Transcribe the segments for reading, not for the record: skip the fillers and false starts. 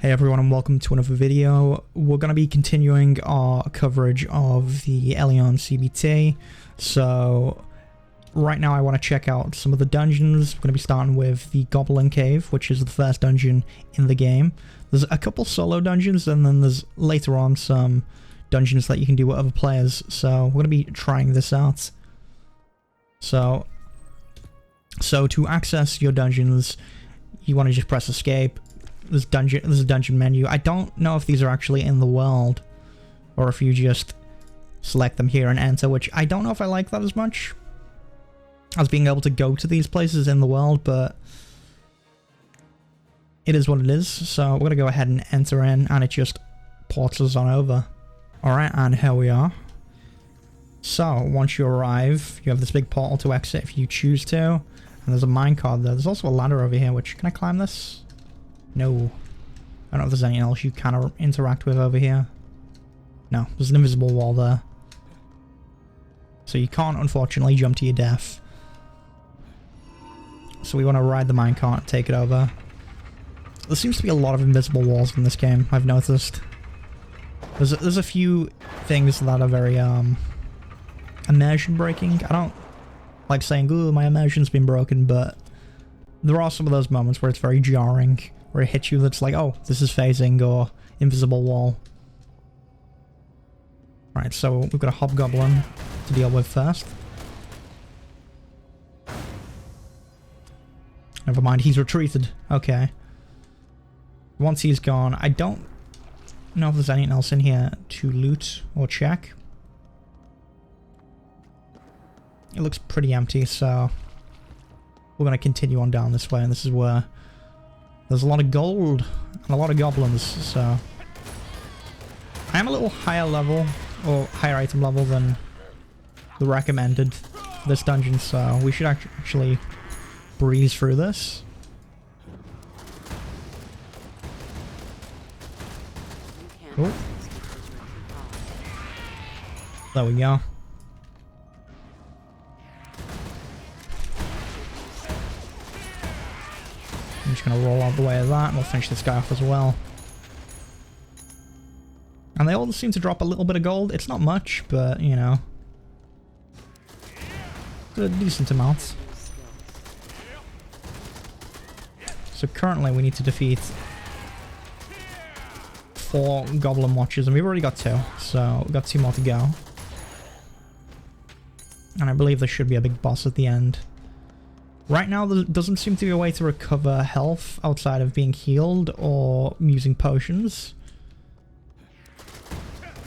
Hey everyone, and welcome to another video. We're going to be continuing our coverage of the Elyon CBT. So right now I want to check out some of the dungeons. We're going to be starting with the Goblin Cave, which is the first dungeon in the game. There's a couple solo dungeons, and then there's later on some dungeons that you can do with other players. So we're going to be trying this out. So to access your dungeons, you want to just press escape. There's a dungeon menu. I don't know if these are actually in the world, or if you just select them here and enter, which I don't know if I like that as much as being able to go to these places in the world, but it is what it is. So we're gonna go ahead and enter in, and it just ports us on over. Alright, and here we are. So once you arrive, you have this big portal to exit if you choose to, and there's a minecart there. There's also a ladder over here, which, can I climb this? No. I don't know if there's anything else you can interact with over here. No, there's an invisible wall there. So you can't, unfortunately, jump to your death. So we want to ride the minecart and take it over. There seems to be a lot of invisible walls in this game, I've noticed. There's a few things that are very, immersion breaking. I don't like saying, ooh, my immersion's been broken, but there are some of those moments where it's very jarring. Where it hits you that's like, oh, this is phasing, or invisible wall. Right, so we've got a hobgoblin to deal with first. Never mind, he's retreated. Okay. Once he's gone, I don't know if there's anything else in here to loot or check. It looks pretty empty, so we're going to continue on down this way, and this is where there's a lot of gold and a lot of goblins, so I am a little higher level, or higher item level than the recommended for this dungeon, so we should actually breeze through this. Oh. There we go. I'm just going to roll out the way of that, and we'll finish this guy off as well. And they all seem to drop a little bit of gold. It's not much, but, you know, it's a decent amount. So currently we need to defeat 4 Goblin Watchers, and we've already got 2, so we've got 2 more to go. And I believe there should be a big boss at the end. Right now, there doesn't seem to be a way to recover health outside of being healed or using potions.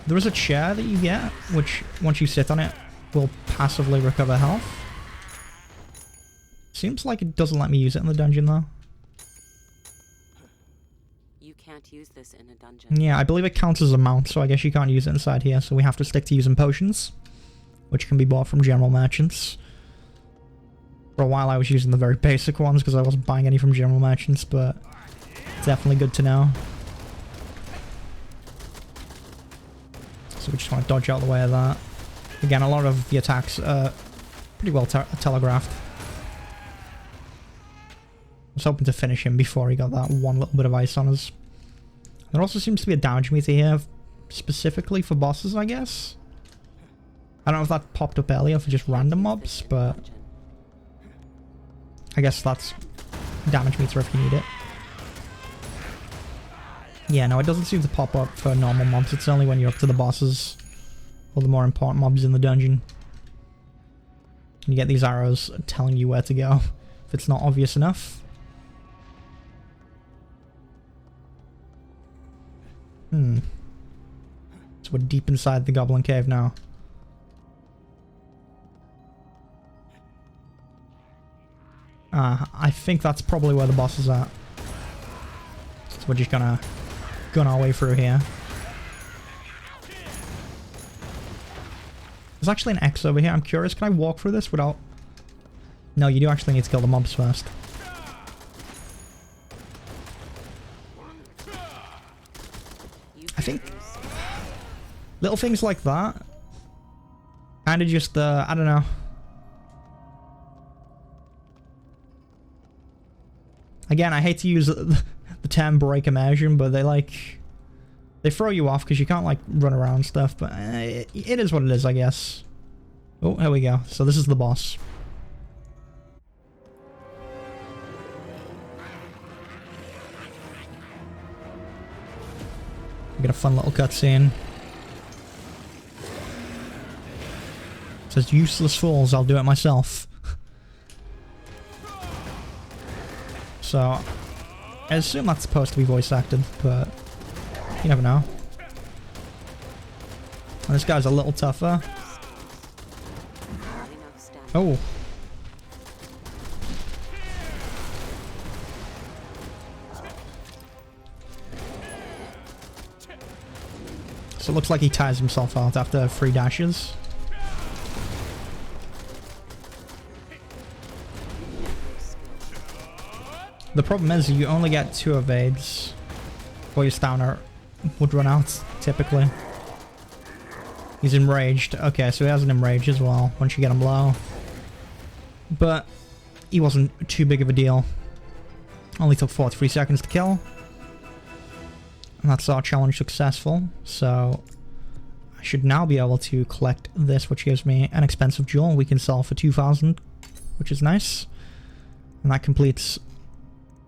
There is a chair that you get, which, once you sit on it, will passively recover health. Seems like it doesn't let me use it in the dungeon, though. You can't use this in a dungeon. Yeah, I believe it counts as a mount, so I guess you can't use it inside here, so we have to stick to using potions, which can be bought from general merchants. For a while I was using the very basic ones because I wasn't buying any from general merchants, but definitely good to know. So we just want to dodge out the way of that. Again, a lot of the attacks are pretty well telegraphed. I was hoping to finish him before he got that one little bit of ice on us. There also seems to be a damage meter here, specifically for bosses, I guess. I don't know if that popped up earlier for just random mobs, but I guess that's damage meter if you need it. Yeah, no, it doesn't seem to pop up for normal mobs. It's only when you're up to the bosses or the more important mobs in the dungeon. You get these arrows telling you where to go if it's not obvious enough. So we're deep inside the Goblin Cave now. I think that's probably where the boss is at. So we're just gonna gun our way through here. There's actually an X over here. I'm curious, can I walk through this without... No, you do actually need to kill the mobs first. I think little things like that kind of just, I don't know. Again, I hate to use the term break immersion, but they throw you off because you can't like run around and stuff, but it is what it is, I guess. Oh, here we go. So this is the boss. We get a fun little cutscene. It says, useless fools, I'll do it myself. So, I assume that's supposed to be voice acted, but you never know. And this guy's a little tougher. Oh. So it looks like he tires himself out after 3 dashes. The problem is you only get 2 evades before your stamina would run out, typically. He's enraged. Okay, so he has an enrage as well once you get him low. But he wasn't too big of a deal. Only took 43 seconds to kill. And that's our challenge successful. So I should now be able to collect this, which gives me an expensive jewel we can sell for 2,000, which is nice. And that completes...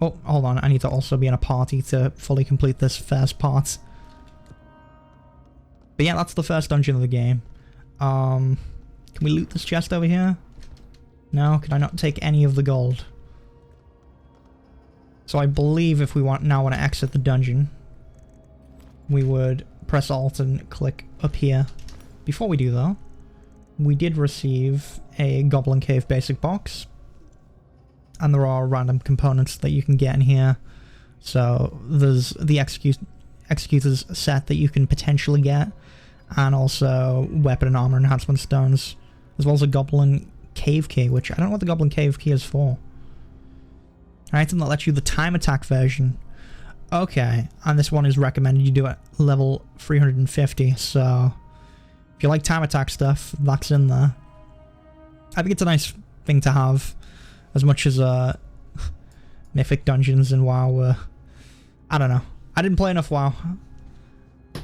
Oh, hold on. I need to also be in a party to fully complete this first part. But yeah, that's the first dungeon of the game. Can we loot this chest over here? No? Can I not take any of the gold? So I believe if we now want to exit the dungeon, we would press Alt and click up here. Before we do though, we did receive a Goblin Cave basic box. And there are random components that you can get in here. So there's the Executor's set that you can potentially get. And also weapon and armor enhancement stones. As well as a Goblin Cave key, which I don't know what the Goblin Cave key is for. An item that lets you the time attack version. Okay, and this one is recommended you do at level 350, so if you like time attack stuff, that's in there. I think it's a nice thing to have, as much as Mythic Dungeons and WoW were... I don't know. I didn't play enough WoW.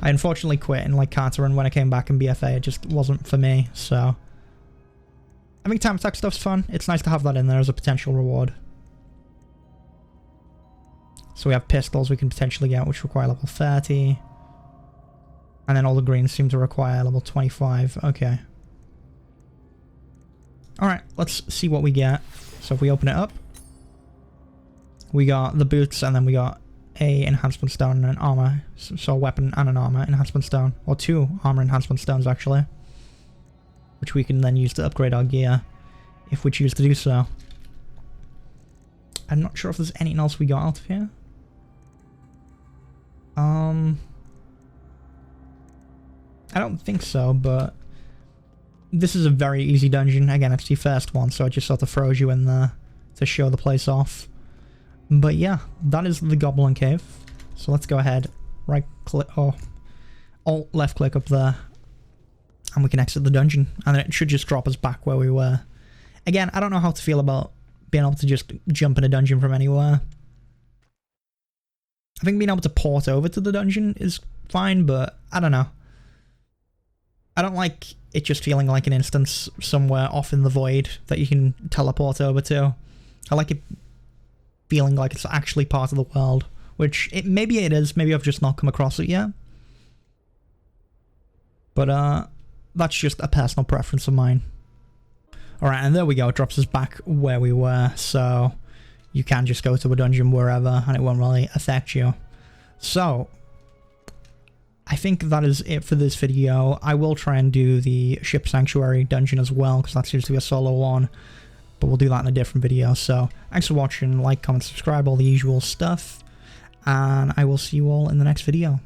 I unfortunately quit in like Carter, and when I came back in BFA, it just wasn't for me, so... I think time attack stuff's fun. It's nice to have that in there as a potential reward. So we have pistols we can potentially get, which require level 30. And then all the greens seem to require level 25. Okay. Alright, let's see what we get. So if we open it up, we got the boots, and then we got a enhancement stone and an armor. So a weapon and an armor enhancement stone. Or 2 armor enhancement stones, actually. Which we can then use to upgrade our gear, if we choose to do so. I'm not sure if there's anything else we got out of here. I don't think so, but this is a very easy dungeon. Again, it's the first one, so it just sort of throws you in there to show the place off. But yeah, that is the Goblin Cave. So let's go ahead, right click, or alt left click up there, and we can exit the dungeon, and then it should just drop us back where we were. Again, I don't know how to feel about being able to just jump in a dungeon from anywhere. I think being able to port over to the dungeon is fine, but I don't know. I don't like it just feeling like an instance somewhere off in the void that you can teleport over to. I like it feeling like it's actually part of the world, which maybe it is. Maybe I've just not come across it yet. But that's just a personal preference of mine. Alright, and there we go. It drops us back where we were, so you can just go to a dungeon wherever and it won't really affect you. So I think that is it for this video. I will try and do the Ship Sanctuary dungeon as well, because that seems to be a solo one, but we'll do that in a different video. So thanks for watching, like, comment, subscribe, all the usual stuff, and I will see you all in the next video.